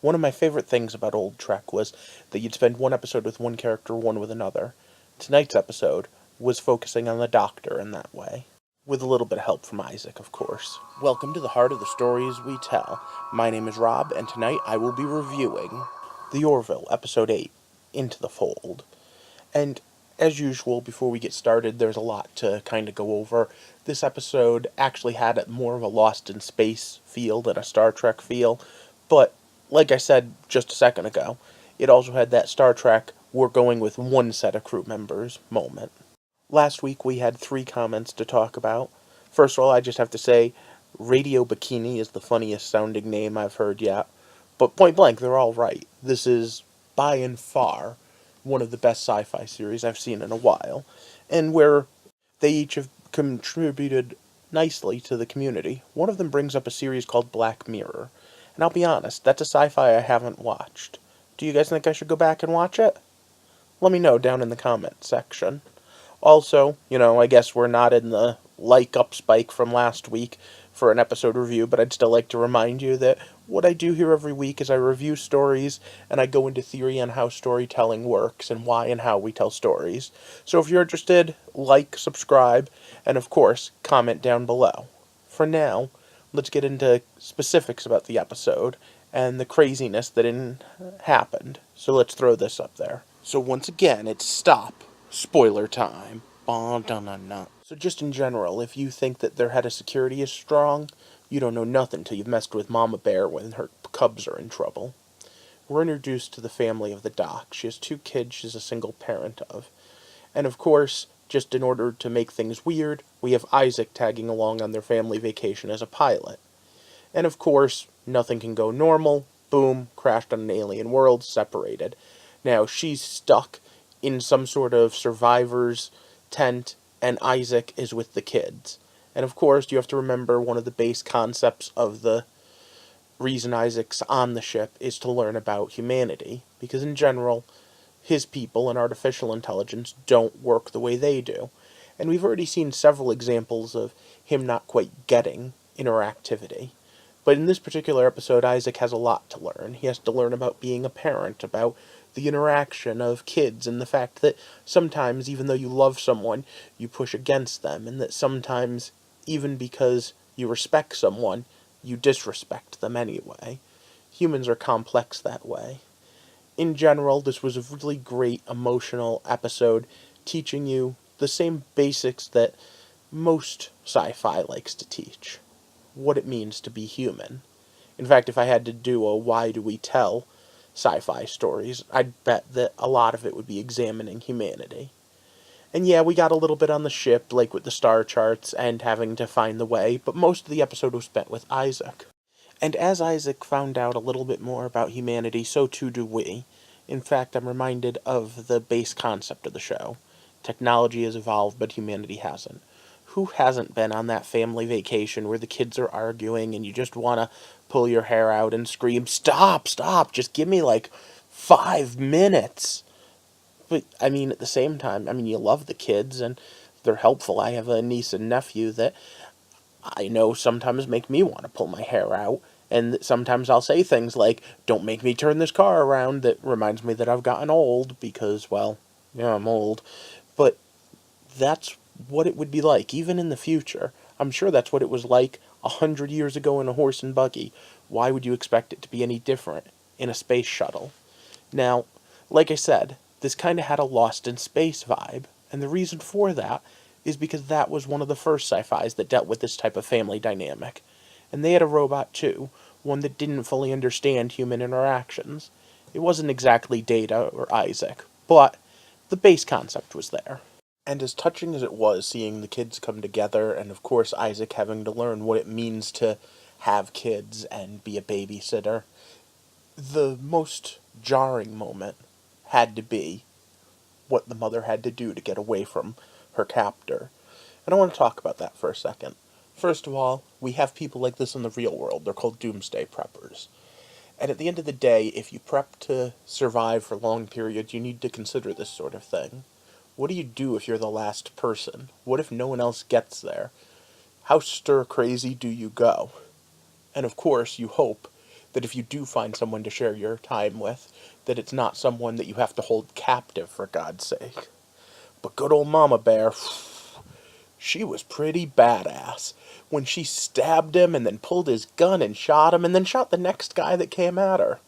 One of my favorite things about old Trek was that you'd spend one episode with one character, one with another. Tonight's episode was focusing on the Doctor in that way, with a little bit of help from Isaac, of course. Welcome to the heart of the stories we tell. My name is Rob, and tonight I will be reviewing the Orville, Episode 8, Into the Fold. And as usual, before we get started, there's a lot to kind of go over. This episode actually had more of a Lost in Space feel than a Star Trek feel, but like I said just a second ago, it also had that Star Trek, we're going with one set of crew members moment. Last week we had 3 comments to talk about. First of all, I just have to say, Radio Bikini is the funniest sounding name I've heard yet. But point blank, they're all right. This is, by and far, one of the best sci-fi series I've seen in a while, and where they each have contributed nicely to the community. One of them brings up a series called Black Mirror, and I'll be honest, that's a sci-fi I haven't watched. Do you guys think I should go back and watch it? Let me know down in the comment section. Also, I guess we're not in the like-up spike from last week for an episode review, but I'd still like to remind you that what I do here every week is I review stories, and I go into theory on how storytelling works and why and how we tell stories. So if you're interested, like, subscribe, and of course, comment down below. For now, let's get into specifics about the episode and the craziness that happened. So let's throw this up there. So once again, it's stop. Spoiler time. So just in general, if you think that their head of security is strong, you don't know nothing till you've messed with Mama Bear when her cubs are in trouble. We're introduced to the family of the Doc. She has 2 kids she's a single parent of. And of course, just in order to make things weird, we have Isaac tagging along on their family vacation as a pilot. And of course, nothing can go normal. Boom, crashed on an alien world, separated. Now, she's stuck in some sort of survivor's tent, and Isaac is with the kids. And of course, you have to remember one of the base concepts of the reason Isaac's on the ship is to learn about humanity. Because in general, his people and artificial intelligence don't work the way they do. And we've already seen several examples of him not quite getting interactivity. But in this particular episode, Isaac has a lot to learn. He has to learn about being a parent, about the interaction of kids, and the fact that sometimes, even though you love someone, you push against them, and that sometimes, even because you respect someone, you disrespect them anyway. Humans are complex that way. In general, this was a really great emotional episode, teaching you the same basics that most sci-fi likes to teach. What it means to be human. In fact, if I had to do a why do we tell sci-fi stories, I'd bet that a lot of it would be examining humanity. And yeah, we got a little bit on the ship, like with the star charts and having to find the way, but most of the episode was spent with Isaac. And as Isaac found out a little bit more about humanity, so too do we. In fact, I'm reminded of the base concept of the show. Technology has evolved, but humanity hasn't. Who hasn't been on that family vacation where the kids are arguing and you just want to pull your hair out and scream, "Stop, stop, just give me like 5 minutes." But, at the same time, you love the kids and they're helpful. I have a niece and nephew that I know sometimes make me want to pull my hair out. And sometimes I'll say things like, "Don't make me turn this car around," that reminds me that I've gotten old because, well, yeah, I'm old. But that's what it would be like, even in the future. I'm sure that's what it was like 100 years ago in a horse and buggy. Why would you expect it to be any different in a space shuttle? Now, like I said, this kind of had a Lost in Space vibe, and the reason for that is because that was one of the first sci-fis that dealt with this type of family dynamic. And they had a robot too, one that didn't fully understand human interactions. It wasn't exactly Data or Isaac, but the base concept was there. And as touching as it was seeing the kids come together, and of course Isaac having to learn what it means to have kids and be a babysitter, the most jarring moment had to be what the mother had to do to get away from her captor. And I want to talk about that for a second. First of all, we have people like this in the real world. They're called doomsday preppers. And at the end of the day, if you prep to survive for long periods, you need to consider this sort of thing. What do you do if you're the last person? What if no one else gets there? How stir-crazy do you go? And of course, you hope that if you do find someone to share your time with, that it's not someone that you have to hold captive, for God's sake. But good old Mama Bear, she was pretty badass. When she stabbed him and then pulled his gun and shot him and then shot the next guy that came at her.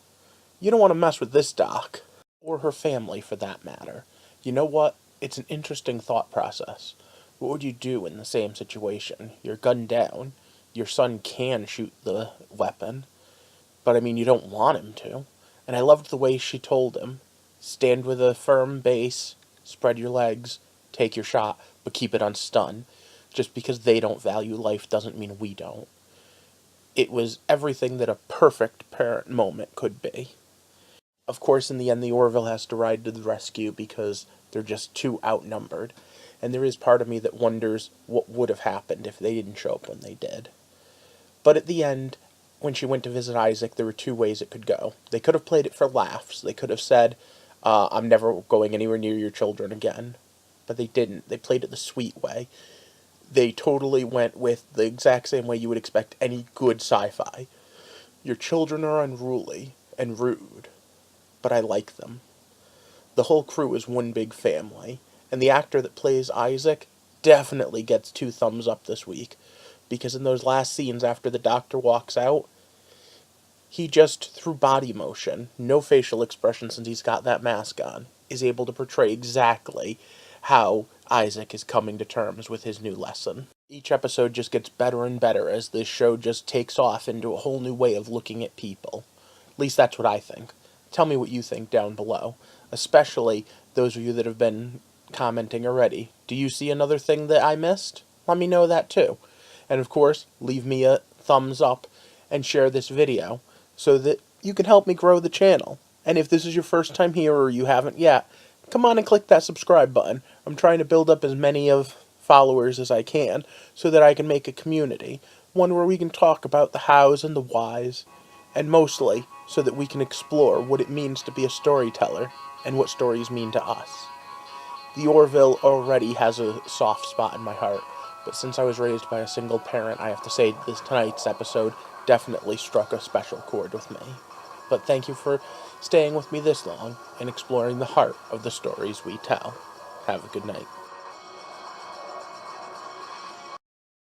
You don't want to mess with this doc. Or her family, for that matter. You know what? It's an interesting thought process. What would you do in the same situation? You're gunned down. Your son can shoot the weapon. But I mean, you don't want him to. And I loved the way she told him, stand with a firm base, spread your legs, take your shot, but keep it on stun. Just because they don't value life doesn't mean we don't. It was everything that a perfect parent moment could be. Of course, in the end, the Orville has to ride to the rescue because they're just too outnumbered. And there is part of me that wonders what would have happened if they didn't show up when they did. But at the end, when she went to visit Isaac, there were two ways it could go. They could have played it for laughs. They could have said, I'm never going anywhere near your children again. But they didn't. They played it the sweet way. They totally went with the exact same way you would expect any good sci-fi. Your children are unruly and rude, but I like them. The whole crew is one big family, and the actor that plays Isaac definitely gets 2 thumbs up this week, because in those last scenes after the doctor walks out, he just, through body motion, no facial expression since he's got that mask on, is able to portray exactly how Isaac is coming to terms with his new lesson. Each episode just gets better and better as this show just takes off into a whole new way of looking at people. At least that's what I think. Tell me what you think down below, especially those of you that have been commenting already. Do you see another thing that I missed? Let me know that too. And of course, leave me a thumbs up and share this video so that you can help me grow the channel. And if this is your first time here or you haven't yet, come on and click that subscribe button. I'm trying to build up as many of followers as I can so that I can make a community, one where we can talk about the hows and the whys, and mostly so that we can explore what it means to be a storyteller and what stories mean to us. The Orville already has a soft spot in my heart, but since I was raised by a single parent, I have to say this tonight's episode definitely struck a special chord with me. But thank you for staying with me this long and exploring the heart of the stories we tell. Have a good night.